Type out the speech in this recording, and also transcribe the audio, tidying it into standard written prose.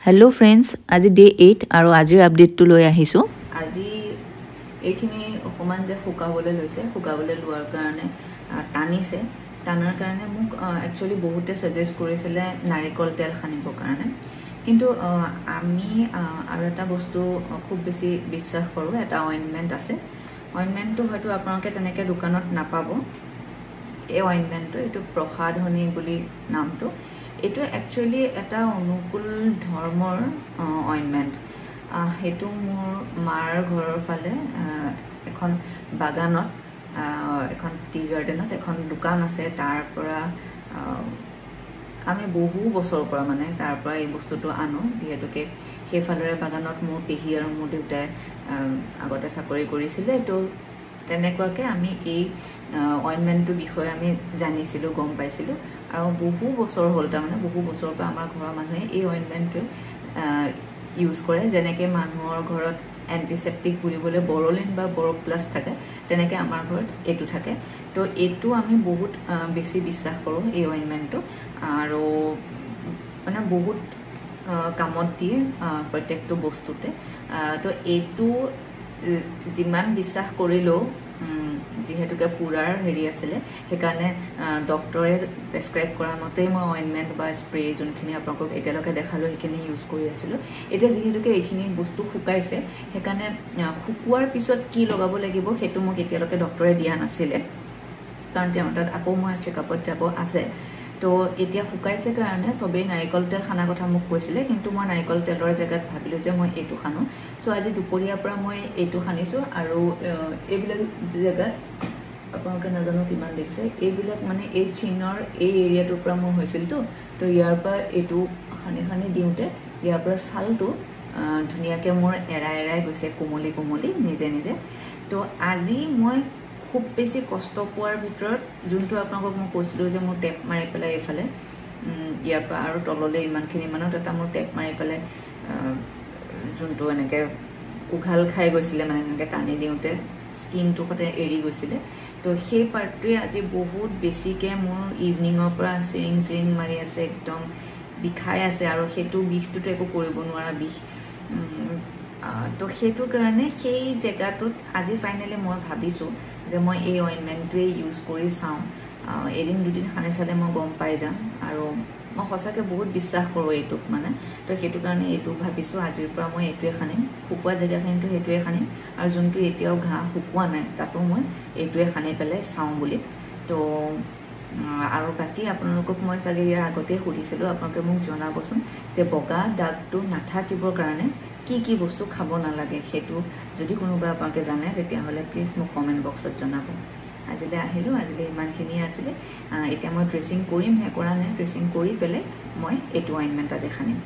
hello friends आज day 8 और आजिर update तो লৈ আহিছো আজি এইখিনি অকমান যে শুকাবলৈ লৈছে শুকাবলৈ লোৱাৰ কাৰণে টানিছে টানাৰ কাৰণে মোক একচুয়ালি বহুতে সাজেষ্ট কৰিছিল নাৰিকল তেল খানিবৰ কাৰণে কিন্তু আমি আৰু এটা বস্তু খুব বেছি বিশ্বাস কৰো এটা অইনমেন্ট আছে অইনমেন্টটো হয়তো আপোনালোকে তেনেকে দোকানত নাপাব এই অইনমেন্টটো এটো প্ৰসাধনী বুলি নামটো এটো একচুয়ালি এটা অনুকূল ধৰ্মৰ অইনমেন্ট হেতু মোৰ মাৰ ঘৰৰ ফালে এখন বাগানত এখন টি গাৰ্ডেনত এখন দোকান আছে তাৰ পৰা আমি বহু বছৰ পৰা মানে তাৰ পৰা এই বস্তুটো আনো যেহেতুকে হেফালৰে বাগানত মোৰ পেহী আৰু মোৰ দেউতাই আগতে চাকৰি কৰিছিল তো তেনেকুৱাকে আমি এই অইনমেন্টৰ বিষয়ে আমি জানিছিলো গম পাইছিলো আৰু বহু বছৰ হ'ল তাৰ মানে বহু বছৰ পৰা আমাৰ ঘৰৰ মানুহে এই অইনমেন্টটো ইউজ কৰে যেনেকে মানুহৰ ঘৰত এন্টিসেপ্টিক বুলিবলে বৰলিন বা বৰক প্লাস থাকে তেনেকে আমাৰ ঘৰত এটো থাকে তো এটো আমি বহুত বেছি বিশ্বাস কৰো এই অইনমেন্টটো আৰু মানে বহুত কামত দিয়ে প্ৰত্যেকটো বস্তুতে তো এটো जिमान বিশ্বাস কৰিলো যেহেতুকে পুৰাৰ হেৰি আছিল হেকাৰণে ডক্টৰে প্ৰেসক্ৰাইব কৰা মতে মই অইনমেন্ট বা স্প্ৰে যোনখিনি আপোনাক এতিয়ালৈকে দেখালো হেখিনি ইউজ কৰি আছিল এটা যেহেতুকে এইখিনি বস্তু শুকাইছে হেকাৰণে শুকুৱাৰ পিছত কি লগাব লাগিব হেতু মোক এতিয়ালৈকে ডক্টৰে দিয়া নাছিল কাৰণ তেওঁ তাত আকৌ মই চেকআপত যাব আছে তো এতিয়া শুকাইছে কাৰণে সবে নাৰিকল তেল খানা কথা মোক কৈছিলে কিন্তু মই নাৰিকল তেলৰ জায়গাত ভাবিলো যে মই এটো খানো সো আজি দুপৰীয়াৰ পৰা মই এটো খানিছো আৰু এবিলাক জায়গাত আপোনালোকে নাজানো কিমান দেখিছে এইবিলাক মানে এই চিনৰ এই এৰিয়াটোৰ পৰা মোৰ হৈছিল তো ইয়াৰ পৰা এটো খানি দিওতে ইয়াৰ পৰা ছালটো ধুনিয়াকে মোৰ এৰাই গৈছে কোমলি কোমলি নিজে নিজে তো আজি মই খুব বেছি কষ্ট পোৱাৰ ভিতৰত যোনটো আপোনাক মই কৈছিলো যে মোৰ টেপ মাৰি পেলাই এফালে ইয়াৰ পৰা আৰু তললে ইমানখিনি মানত এটা মোৰ টেপ মাৰি পেলাই যোনটো এনেকে উঘাল খাই গৈছিল মানে এনেকে টানি দিওতে স্কিনটো কতে এৰি গৈছিল তো সেই পাৰ্টটোৱে আজি বহুত বেছিকে মোৰ ইভিনিংৰ পৰা সিং মাৰি আছে একদম বিখাই আছে আৰু হেতু বিষটো একো কৰিব নোৱাৰা বিষ তো হেতুৰ কাৰণে সেই জায়গাটোত আজি ফাইনালি মই ভাবিছো যে মই এই অইনমেন্টটোৱে ইউজ কৰি চাও এদিন দুদিন খানে চালে মই গম পাই যাম আৰু মই সঁচাকে বহুত বিশ্বাস কৰো এইটোক মানে তো হেতু কাৰণে এইটো ভাবিছো আজিৰ পৰা মই এইটোৱে খানিম শুকুৱা জায়গাখিনিটো এইটোৱে খানিম আৰু যোনটো এতিয়াও ঘা শুকুৱা নাই তাতো মই এইটোৱে খানি পেলাই চাও বুলি তো আৰু বাকি আপোনালোকক মই চাগে ইয়াৰ আগতে সুধিছিলো আপোনালোকে মোক জনাবচোন যে বগা দাগটো নাথাকিবৰ কাৰণে কি বস্তু খাব নালাগে হেতু যদি কোনোবা আপোনালোকে জানে তেতিয়া হলে প্লিজ মোক কমেন্ট বক্সত জনাব আজিলে আহিলো আজিলে ইমানখিনি আছিল এতিয়া মই ড্ৰেছিং কৰিম হে কৰা নাই ড্ৰেছিং কৰি পেলে মই এটো অইনমেন্ট আজি খানিম